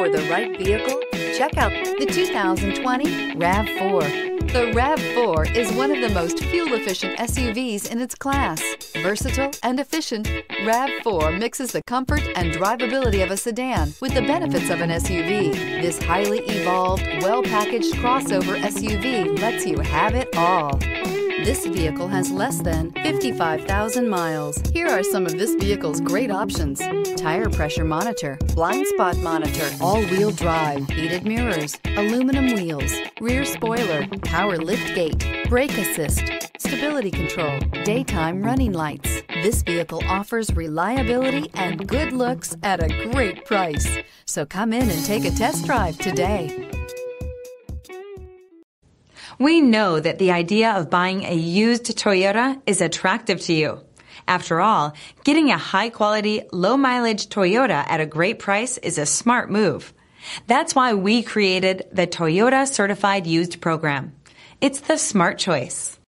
for the right vehicle? Check out the 2020 RAV4. The RAV4 is one of the most fuel-efficient SUVs in its class. Versatile and efficient, RAV4 mixes the comfort and drivability of a sedan with the benefits of an SUV. This highly evolved, well-packaged crossover SUV lets you have it all. This vehicle has less than 55,000 miles. Here are some of this vehicle's great options: tire pressure monitor, blind spot monitor, all-wheel drive, heated mirrors, aluminum wheels, rear spoiler, power lift gate, brake assist, stability control, daytime running lights. This vehicle offers reliability and good looks at a great price. So come in and take a test drive today. We know that the idea of buying a used Toyota is attractive to you. After all, getting a high-quality, low-mileage Toyota at a great price is a smart move. That's why we created the Toyota Certified Used Program. It's the smart choice.